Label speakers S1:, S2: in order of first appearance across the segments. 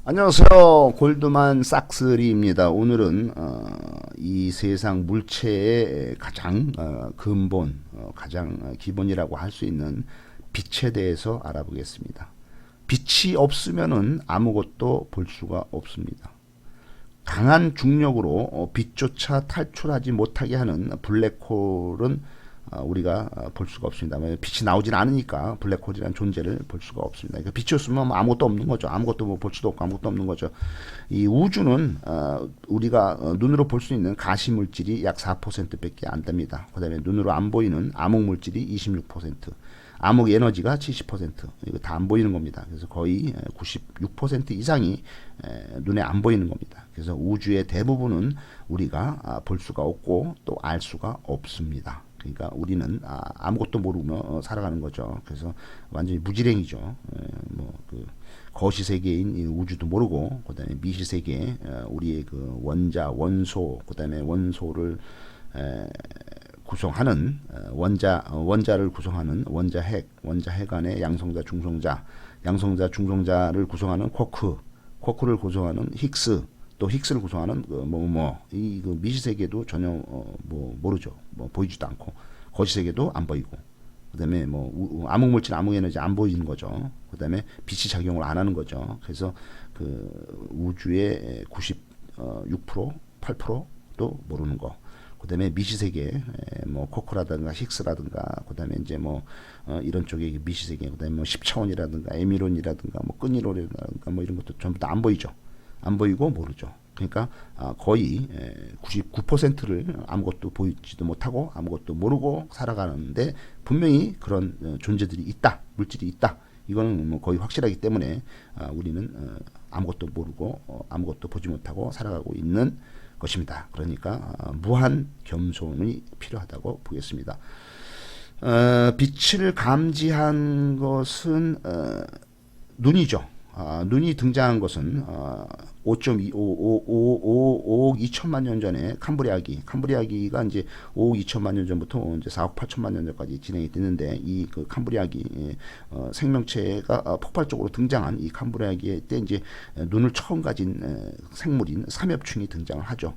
S1: 안녕하세요. 골드만 삭스리입니다. 오늘은 이 세상 물체의 가장 근본, 가장 기본이라고 할 수 있는 빛에 대해서 알아보겠습니다. 빛이 없으면은 아무것도 볼 수가 없습니다. 강한 중력으로 빛조차 탈출하지 못하게 하는 블랙홀은 우리가 볼 수가 없습니다. 빛이 나오진 않으니까 블랙홀이라는 존재를 볼 수가 없습니다. 그러니까 빛이 없으면 아무것도 없는 거죠. 아무것도 뭐 볼 수도 없고 아무것도 없는 거죠. 이 우주는 우리가 눈으로 볼 수 있는 가시 물질이 약 4%밖에 안 됩니다. 그다음에 눈으로 안 보이는 암흑 물질이 26%, 암흑 에너지가 70%, 이거 다 안 보이는 겁니다. 그래서 거의 96% 이상이 눈에 안 보이는 겁니다. 그래서 우주의 대부분은 우리가 볼 수가 없고 또 알 수가 없습니다. 그러니까 우리는 아무것도 모르며 살아가는 거죠. 그래서 완전히 무지랭이죠. 뭐그 거시 세계인 우주도 모르고, 그다음에 미시 세계 우리의 그 원자, 원소, 그다음에 원소를 구성하는 원자를 구성하는 원자 핵 안에 양성자, 중성자, 양성자, 중성자를 구성하는 쿼크를 구성하는 힉스, 또 힉스를 구성하는 이 미시 세계도 전혀 모르죠. 보이지도 않고 거시 세계도 안 보이고, 그다음에 암흑 물질, 암흑 에너지 안 보이는 거죠. 그다음에 빛이 작용을 안 하는 거죠. 그래서 그 우주의 96%, 8%도 모르는 거. 그다음에 미시 세계, 코크라든가 힉스라든가, 그다음에 이제 이런 쪽에 미시 세계, 그다음에 10차원이라든가 에미론이라든가 끈이론이라든가 이런 것도 전부 다 안 보이죠. 안 보이고 모르죠. 그러니까 거의 99%를 아무것도 보이지도 못하고 아무것도 모르고 살아가는데, 분명히 그런 존재들이 있다, 물질이 있다, 이거는 거의 확실하기 때문에 우리는 아무것도 모르고 아무것도 보지 못하고 살아가고 있는 것입니다. 그러니까 무한 겸손이 필요하다고 보겠습니다. 빛을 감지한 것은 눈이죠. 눈이 등장한 것은 5.5억 2천만 년 전에 캄브리아기가 이제 5억 2천만 년 전부터 이제 4억 8천만 년 전까지 진행이 됐는데, 이 그 캄브리아기 생명체가 폭발적으로 등장한 이 캄브리아기 때 이제 눈을 처음 가진 생물인 삼엽충이 등장을 하죠.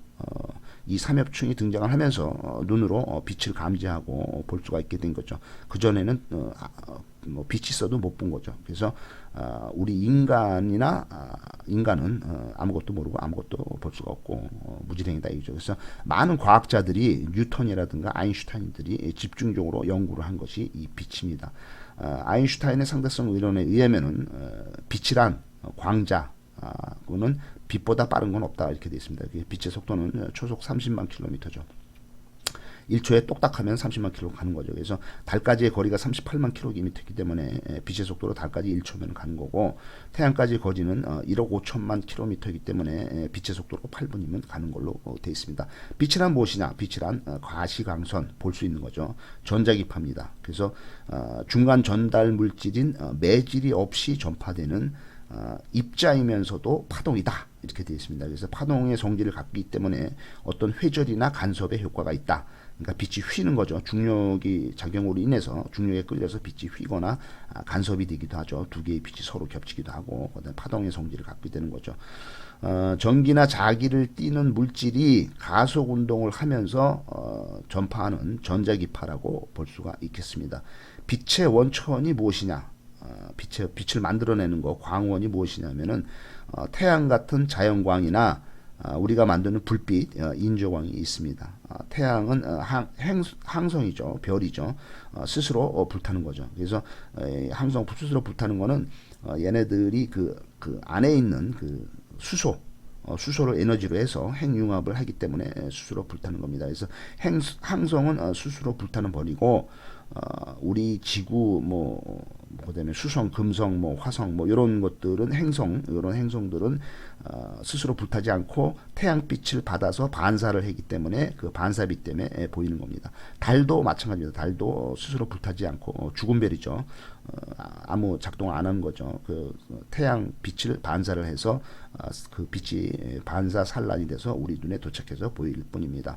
S1: 이 삼엽충이 등장을 하면서 눈으로 빛을 감지하고 볼 수가 있게 된 거죠. 그 전에는 빛이 있어도 못 본 거죠. 그래서 우리 인간은 아무것도 모르고 아무것도 볼 수가 없고 무지랭이다 이거죠. 그래서 많은 과학자들이, 뉴턴이라든가 아인슈타인들이 집중적으로 연구를 한 것이 이 빛입니다. 아인슈타인의 상대성 이론에 의하면은 빛이란 광자, 그거는 빛보다 빠른 건 없다, 이렇게 되어 있습니다. 빛의 속도는 초속 30만 킬로미터죠. 1초에 똑딱하면 30만 킬로 가는 거죠. 그래서 달까지의 거리가 38만 킬로미터이기 때문에 빛의 속도로 달까지 1초면 가는 거고, 태양까지 거리는 1억 5천만 킬로미터이기 때문에 빛의 속도로 8분이면 가는 걸로 되어 있습니다. 빛이란 무엇이냐? 빛이란 가시광선, 볼 수 있는 거죠. 전자기파입니다. 그래서 중간 전달 물질인 매질이 없이 전파되는 입자이면서도 파동이다, 이렇게 되어 있습니다. 그래서 파동의 성질을 갖기 때문에 어떤 회절이나 간섭의 효과가 있다. 그러니까 빛이 휘는 거죠. 중력이 작용으로 인해서, 중력에 끌려서 빛이 휘거나 간섭이 되기도 하죠. 두 개의 빛이 서로 겹치기도 하고, 그다음에 파동의 성질을 갖게 되는 거죠. 전기나 자기를 띠는 물질이 가속 운동을 하면서 전파하는 전자기파라고 볼 수가 있겠습니다. 빛의 원천이 무엇이냐? 빛을 만들어내는 거, 광원이 무엇이냐면은 태양 같은 자연광이나 우리가 만드는 불빛, 인조광이 있습니다. 태양은 항성이죠, 별이죠. 스스로 불타는 거죠. 그래서 항성 스스로 불타는 거는 얘네들이 그 안에 있는 그 수소를 에너지로 해서 핵융합을 하기 때문에 스스로 불타는 겁니다. 그래서 항성은 스스로 불타는 벌이고, 우리 지구 그다음에 수성, 금성, 화성 이런 것들은 이런 행성들은 스스로 불타지 않고 태양빛을 받아서 반사를 하기 때문에 그 반사빛 때문에 보이는 겁니다. 달도 마찬가지입니다. 달도 스스로 불타지 않고 죽은 별이죠. 아무 작동을 안 하는 거죠. 그 태양 빛을 반사를 해서 그 빛이 반사 산란이 돼서 우리 눈에 도착해서 보일 뿐입니다.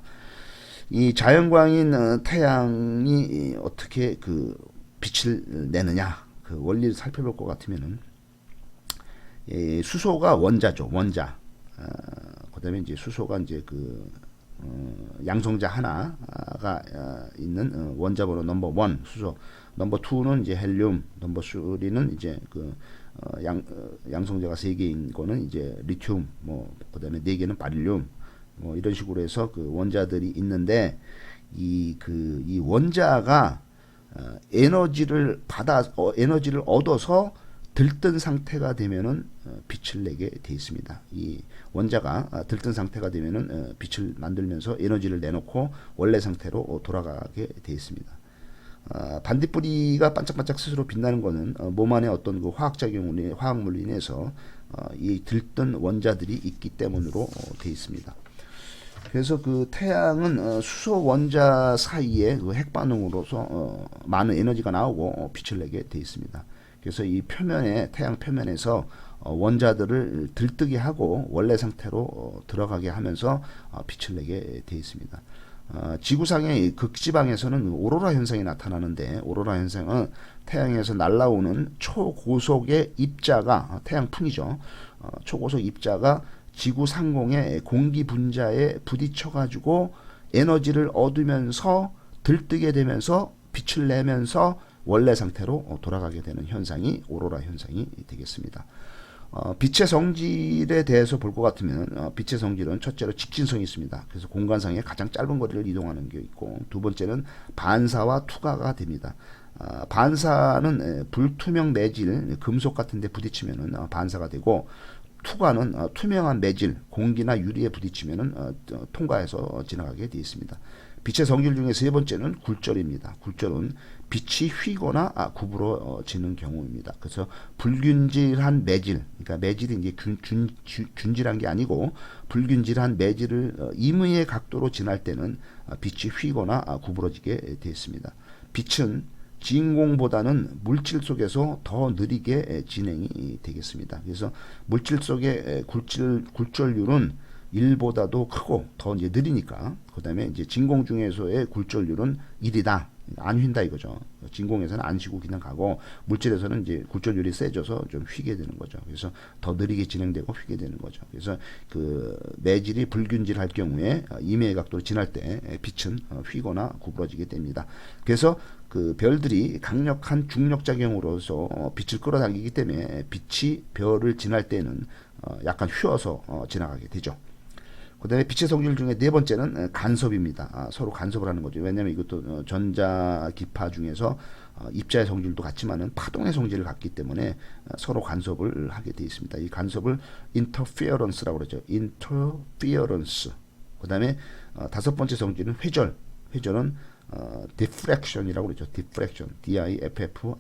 S1: 이 자연광인 태양이 어떻게 그 빛을 내느냐, 그 원리를 살펴볼 것 같으면은, 수소가 원자죠. 원자. 그다음에 이제 수소가 이제 양성자 하나가 있는 원자 번호 넘버 1 수소, 넘버 2는 이제 헬륨, 넘버 3는 이제 양성자가 3개인 거는 이제 리튬, 뭐 그다음에 4개는 바릴륨, 뭐 이런 식으로 해서 원자들이 있는데 이 원자가 에너지를 얻어서 들뜬 상태가 되면은 빛을 내게 돼 있습니다. 이 원자가 들뜬 상태가 되면은 빛을 만들면서 에너지를 내놓고 원래 상태로 돌아가게 돼 있습니다. 반딧불이가 반짝반짝 스스로 빛나는 것은 몸 안에 어떤 화학작용으로 화학물로 인해서 이 들뜬 원자들이 있기 때문으로 돼 있습니다. 그래서 태양은 수소 원자 사이에 핵 반응으로서 많은 에너지가 나오고 빛을 내게 돼 있습니다. 그래서 이 태양 표면에서 원자들을 들뜨게 하고 원래 상태로 들어가게 하면서 빛을 내게 돼 있습니다. 지구상의 극지방에서는 오로라 현상이 나타나는데, 오로라 현상은 태양에서 날아오는 초고속의 입자가, 태양풍이죠. 초고속 입자가 지구 상공의 공기 분자에 부딪혀가지고 에너지를 얻으면서 들뜨게 되면서 빛을 내면서 원래 상태로 돌아가게 되는 현상이 오로라 현상이 되겠습니다. 빛의 성질에 대해서 볼 것 같으면 빛의 성질은 첫째로 직진성이 있습니다. 그래서 공간상에 가장 짧은 거리를 이동하는 게 있고, 두 번째는 반사와 투과가 됩니다. 반사는 불투명 매질, 금속 같은 데 부딪히면은 반사가 되고, 투과는 투명한 매질, 공기나 유리에 부딪히면은 통과해서 지나가게 되어 있습니다. 빛의 성질 중에 세 번째는 굴절입니다. 굴절은 빛이 휘거나 구부러지는 경우입니다. 그래서 불균질한 매질, 그러니까 매질이 이제 균질한 게 아니고 불균질한 매질을 임의의 각도로 지날 때는 빛이 휘거나 구부러지게 되어 있습니다. 빛은 진공보다는 물질 속에서 더 느리게 진행이 되겠습니다. 그래서 물질 속의 굴절률은 1보다도 크고 더 이제 느리니까, 그 다음에 이제 진공 중에서의 굴절률은 1이다. 안 휜다 이거죠. 진공에서는 안 쉬고 그냥 가고, 물질에서는 이제 굴절률이 세져서 좀 휘게 되는 거죠. 그래서 더 느리게 진행되고 휘게 되는 거죠. 그래서 매질이 불균질할 경우에 임의의 각도로 지날 때 빛은 휘거나 구부러지게 됩니다. 그래서 별들이 강력한 중력 작용으로서 빛을 끌어당기기 때문에 빛이 별을 지날 때는 약간 휘어서 지나가게 되죠. 그 다음에 빛의 성질 중에 네 번째는 간섭입니다. 서로 간섭을 하는 거죠. 왜냐하면 이것도 전자기파 중에서 입자의 성질도 같지만은 파동의 성질을 갖기 때문에 서로 간섭을 하게 되어 있습니다. 이 간섭을 interference라고 그러죠. interference. 그 다음에 다섯 번째 성질은 회절. 회절은 diffraction이라고 그러죠. diffraction. diffraction.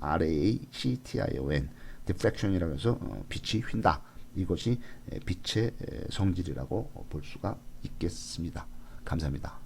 S1: diffraction이라고 해서 빛이 휜다. 이것이 빛의 성질이라고 볼 수가 있겠습니다. 감사합니다.